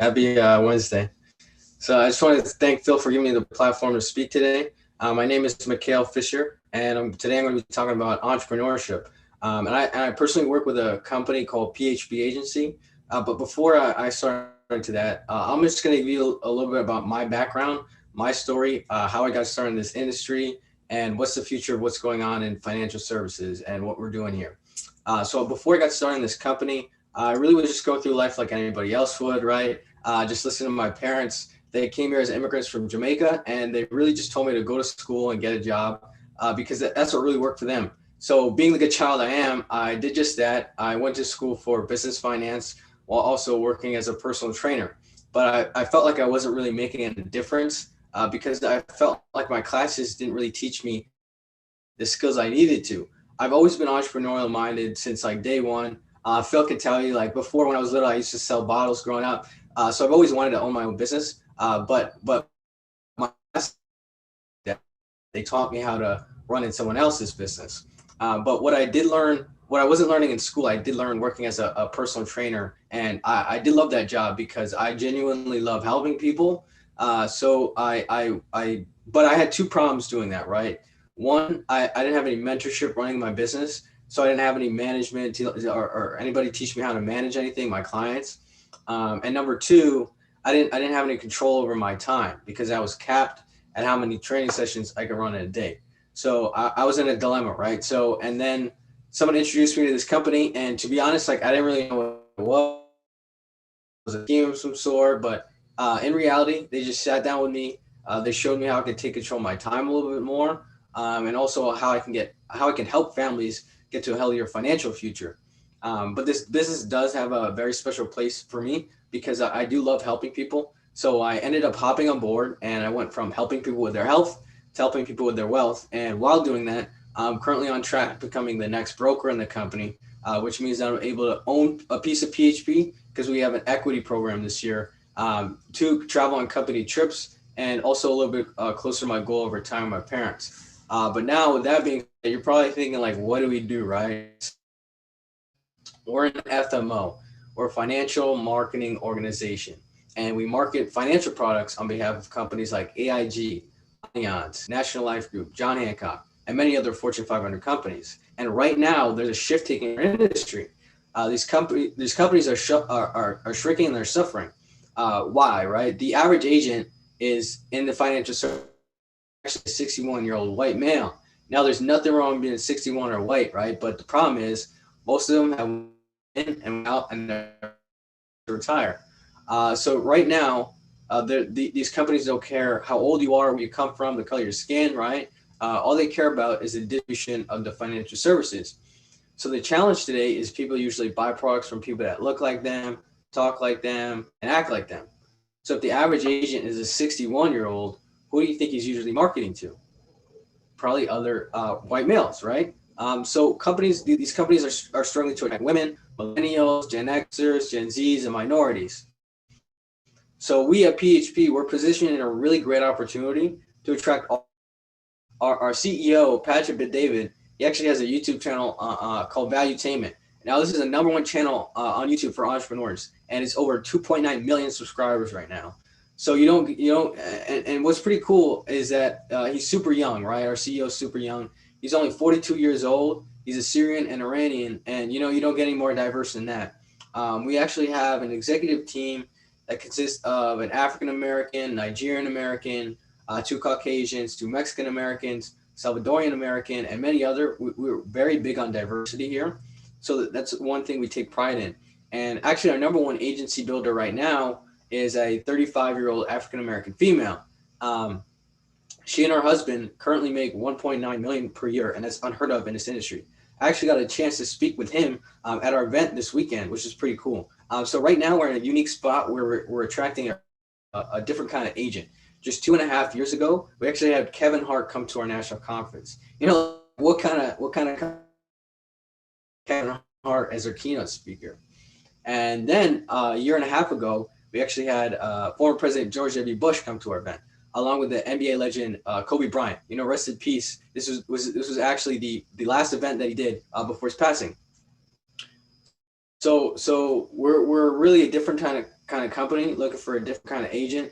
Happy Wednesday. So I just wanted to thank Phil for giving me the platform to speak today. My name is Mikhale Fisher, and today I'm going to be talking about entrepreneurship. And I personally work with a company called PHP Agency. But before I start into that, I'm just going to give you a little bit about my background, my story, how I got started in this industry, and what's the future of what's going on in financial services and what we're doing here. So before I got started in this company, I really would just go through life like anybody else would, right? Just listen to my parents. They came here as immigrants from Jamaica, and they really just told me to go to school and get a job because that's what really worked for them. So, being the good child I am, I did just that. I went to school for business finance while also working as a personal trainer. But I felt like I wasn't really making a difference because I felt like my classes didn't really teach me the skills I needed to. I've always been entrepreneurial minded since like day one. Phil can tell you, like before when I was little, I used to sell bottles growing up. So I've always wanted to own my own business. But my they taught me how to run in someone else's business. But what I did learn, what I wasn't learning in school, I did learn working as a personal trainer, and I did love that job because I genuinely love helping people. But I had two problems doing that. Right, one, I didn't have any mentorship running my business, so I didn't have any management or anybody teach me how to manage anything, my clients. And number two, I didn't have any control over my time because I was capped at how many training sessions I could run in a day. So I was in a dilemma, right? So and then someone introduced me to this company, and to be honest, like I didn't really know what it was. It was a team of some sort, but in reality, they just sat down with me. They showed me how I could take control of my time a little bit more, and also how I can help families get to a healthier financial future. But this business does have a very special place for me because I do love helping people. So I ended up hopping on board, and I went from helping people with their health to helping people with their wealth. And while doing that, I'm currently on track becoming the next broker in the company, which means that I'm able to own a piece of PHP because we have an equity program this year to travel on company trips and also a little bit closer to my goal of retiring my parents. But now, with that being said, you're probably thinking, like, what do we do, right? We're an FMO, we're a financial marketing organization, and we market financial products on behalf of companies like AIG, Allianz, National Life Group, John Hancock, and many other Fortune 500 companies. And right now, there's a shift taking in our industry. These companies are shrinking and they're suffering. Why? Right? The average agent is in the financial service, actually a 61-year-old white male. Now, there's nothing wrong with being 61 or white, right? But the problem is most of them have in and out and they're retire. So right now, these companies don't care how old you are, where you come from, the color of your skin, right? All they care about is the distribution of the financial services. So the challenge today is people usually buy products from people that look like them, talk like them, and act like them. So if the average agent is a 61-year-old, who do you think he's usually marketing to? Probably other white males, right? So these companies are struggling to attract women, millennials, Gen Xers, Gen Zs, and minorities. So we at PHP, we're positioned in a really great opportunity to attract our CEO, Patrick David. He actually has a YouTube channel called Valuetainment. Now, this is a number one channel on YouTube for entrepreneurs, and it's over 2.9 million subscribers right now. So and what's pretty cool is that he's super young, right? Our CEO is super young. He's only 42 years old. He's a Syrian and Iranian, and you don't get any more diverse than that. We actually have an executive team that consists of an African American, Nigerian American, two Caucasians, two Mexican Americans, Salvadorian American, and many other. We're very big on diversity here. So that's one thing we take pride in. And actually, our number one agency builder right now is a 35-year-old African American female. Um, she and her husband currently make 1.9 million per year, and that's unheard of in this industry. I actually got a chance to speak with him at our event this weekend, which is pretty cool. So right now we're in a unique spot where we're attracting a different kind of agent. Just 2.5 years ago, we actually had Kevin Hart come to our national conference. What kind of Kevin Hart as our keynote speaker? And then a year and a half ago, we actually had former President George W. Bush come to our event, along with the NBA legend Kobe Bryant. Rest in peace. This was actually the last event that he did before his passing. So we're really a different kind of company, looking for a different kind of agent.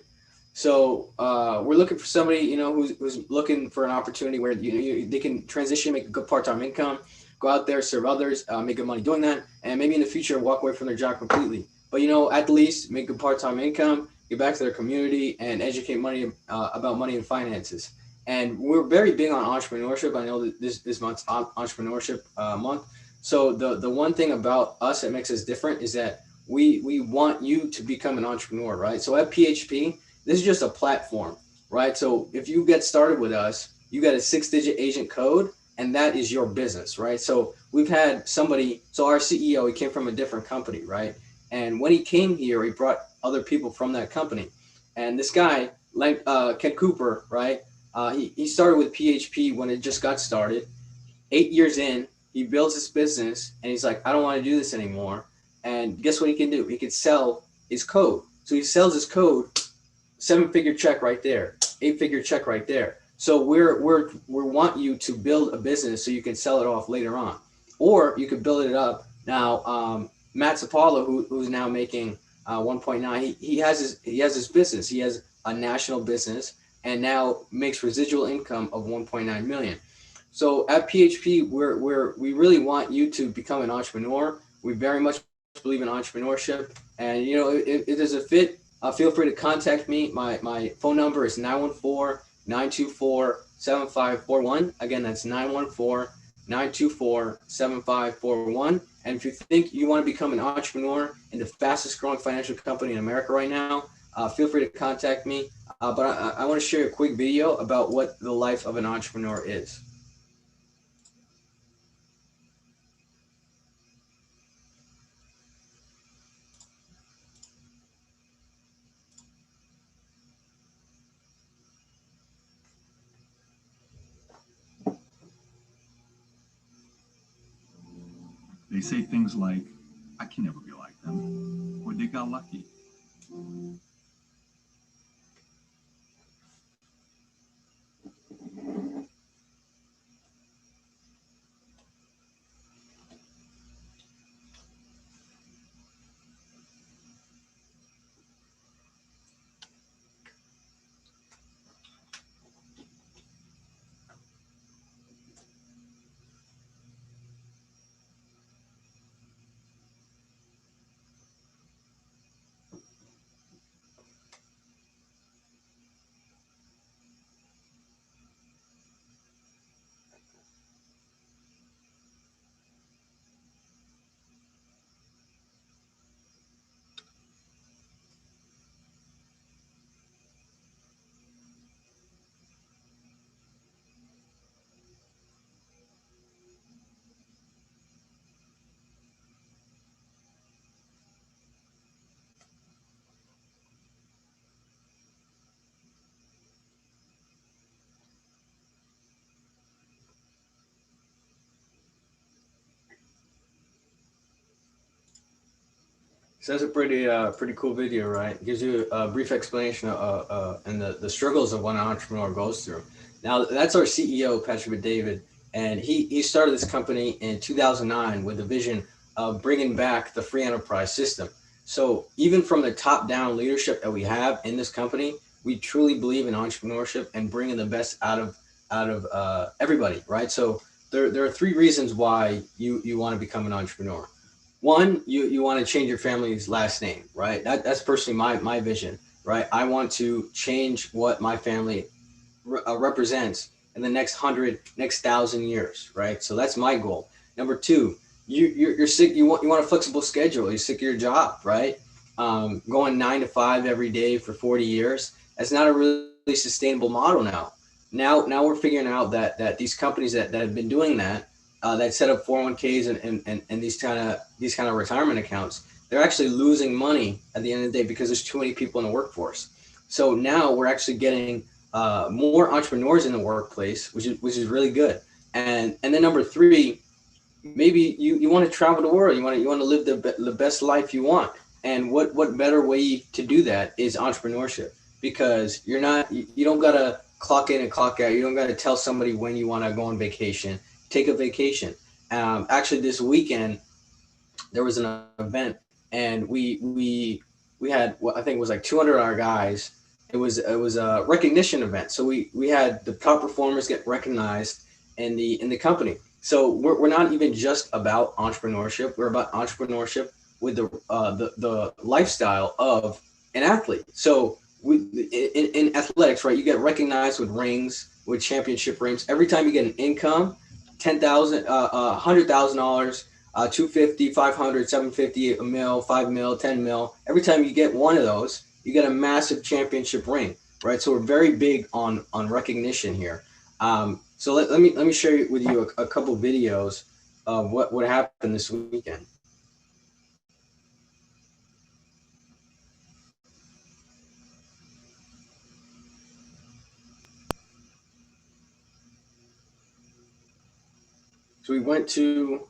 So we're looking for somebody, who's looking for an opportunity where they can transition, make a good part-time income, go out there, serve others, make good money doing that, and maybe in the future walk away from their job completely. But at least make a part-time income, get back to their community, and educate money about money and finances. And we're very big on entrepreneurship. I know that this month's entrepreneurship month. So the one thing about us that makes us different is that we want you to become an entrepreneur, right? So at PHP, this is just a platform, right? So if you get started with us, you get a 6-digit agent code, and that is your business, right? So we've had somebody, so our CEO, he came from a different company, right? And when he came here, he brought other people from that company. And this guy, like Ken Cooper, right? He started with PHP when it just got started. 8 years in, he builds his business, and he's like, I don't want to do this anymore. And guess what he can do? He can sell his code. So he sells his code, 7-figure check right there, 8-figure check right there. So we want you to build a business so you can sell it off later on, or you could build it up now. Matt Sapala, who's now making 1.9, he has his business. He has a national business and now makes residual income of 1.9 million. So at PHP, we really want you to become an entrepreneur. We very much believe in entrepreneurship, and if there's a fit, feel free to contact me. My phone number is 914-924-7541. Again, that's 914-924-7541. And if you think you want to become an entrepreneur in the fastest growing financial company in America right now, feel free to contact me. But I want to share a quick video about what the life of an entrepreneur is. They say things like, I can never be like them, or they got lucky. So that's a pretty cool video, right? It gives you a brief explanation and the struggles of what an entrepreneur goes through. Now that's our CEO, Patrick David, and he started this company in 2009 with a vision of bringing back the free enterprise system. So even from the top down leadership that we have in this company, we truly believe in entrepreneurship and bringing the best out of everybody, right? So there are 3 reasons why you want to become an entrepreneur. One, you want to change your family's last name, right? That's personally my vision, right? I want to change what my family represents in the next 1,000 years, right? So that's my goal. Number two, you're sick. You want a flexible schedule. You're sick of your job, right? Going 9 to 5 every day for 40 years. That's not a really sustainable model now. Now we're figuring out that these companies that have been doing that set up 401ks and these kind of retirement accounts, they're actually losing money at the end of the day because there's too many people in the workforce. So now we're actually getting more entrepreneurs in the workplace, which is really good. And then number 3, maybe you want to travel the world. You want to live the best life you want. And what better way to do that is entrepreneurship, because you don't gotta clock in and clock out. You don't gotta tell somebody when you want to go on vacation. Take a vacation. Actually, this weekend there was an event, and we we had what I think was like 200 of our guys. It was a recognition event, so we had the top performers get recognized in the company. So we're not even just about entrepreneurship. We're about entrepreneurship with the lifestyle of an athlete. So in athletics, right, you get recognized with rings, with championship rings. Every time you get an income, 10,000, $100,000, 250, 500, 750, a mil, 5 mil, 10 mil. Every time you get one of those, you get a massive championship ring, right? So we're very big on recognition here. So let me share with you a couple videos of what happened this weekend. So we went to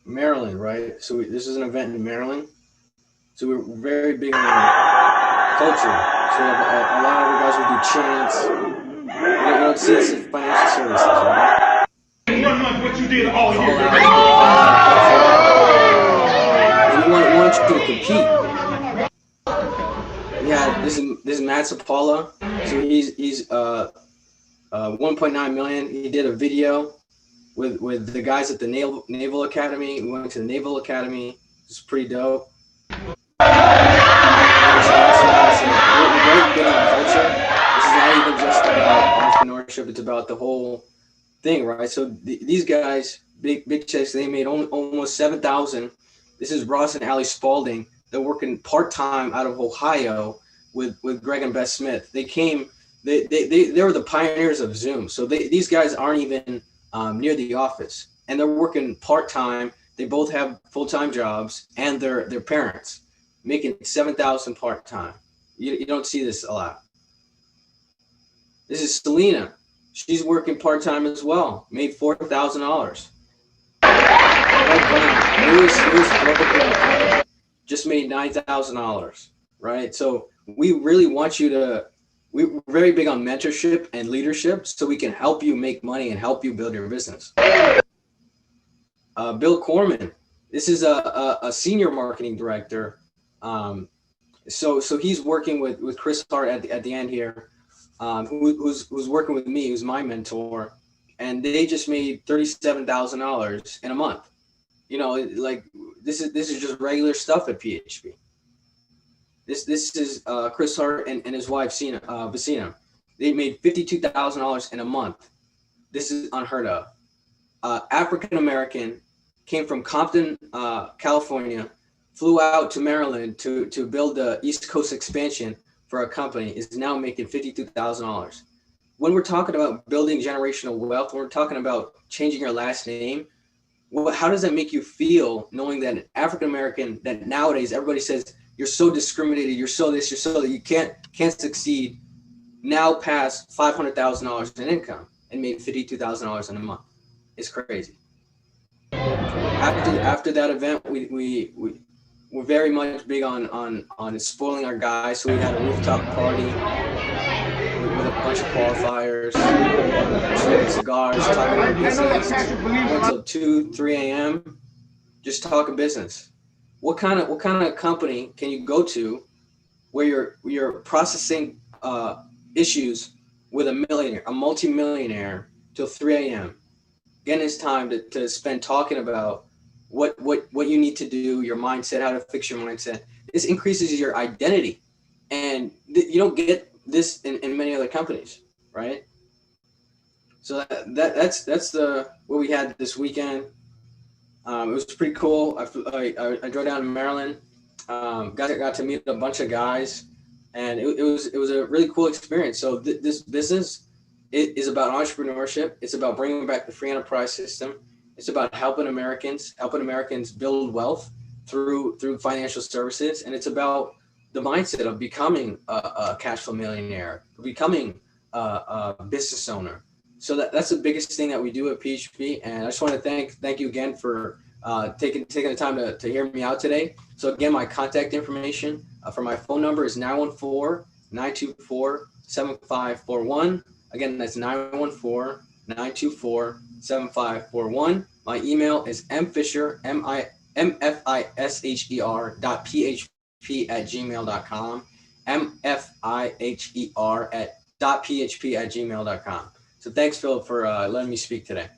Maryland, right? So this is an event in Maryland. So we're very big on culture. So we have a lot of the guys will do chants. You don't see this in financial services, right? What you did all Call year. out, call out culture, and we want you to compete. We had this is Matt Sapala. So he's 1.9 million. He did a video with the guys at the Naval Academy. We went to the Naval Academy. It's pretty dope. We're very big on culture. This is not even just about entrepreneurship. It's about the whole thing, right? So these guys, big checks, they made almost 7,000. This is Ross and Ali Spalding. They're working part time out of Ohio with Greg and Beth Smith. They came. They were the pioneers of Zoom. So these guys aren't even near the office, and they're working part time. They both have full time jobs, and they're parents, making 7,000 part time. You don't see this a lot. This is Selena. She's working part time as well. Made $4,000. Right, Lewis just made $9,000. Right. So we really want you to. We're very big on mentorship and leadership, so we can help you make money and help you build your business. Bill Corman. This is a senior marketing director. So he's working with Chris Hart at the end here, who's working with me, who's my mentor, and they just made $37,000 in a month. You know, like this is just regular stuff at PHP. This is Chris Hart and his wife Vicina. They made $52,000 in a month. This is unheard of. African American, came from Compton, California, flew out to Maryland to build the East Coast expansion for a company, is now making $52,000. When we're talking about building generational wealth, when we're talking about changing your last name, how does that make you feel knowing that an African American, that nowadays everybody says you're so discriminated, you're so this, you're so that, you can't succeed, now passed $500,000 in income and made $52,000 in a month? It's crazy. After that event, we're very much big on spoiling our guys. So we had a rooftop party with a bunch of qualifiers, smoking cigars, talking about business. Went till 2, 3 a.m. just talking business. What kind of company can you go to where you're processing issues with a multimillionaire till 3 a.m. Getting his time to spend talking about what you need to do, your mindset, how to fix your mindset. This increases your identity, and you don't get this in many other companies, right? So that's the what we had this weekend. It was pretty cool. I drove down to Maryland. Got to meet a bunch of guys, and it was a really cool experience. So this business, it is about entrepreneurship. It's about bringing back the free enterprise system. It's about helping Americans build wealth through financial services, and it's about the mindset of becoming a cash flow millionaire, becoming a business owner. So that's the biggest thing that we do at PHP. And I just want to thank you again for taking the time to hear me out today. So again, my contact information for my phone number is 914-924-7541. Again, that's 914-924-7541. My email is mfisher, mfisher.php mfiher@gmail.com, mfiher@.php@gmail.com. So thanks, Philip, for letting me speak today.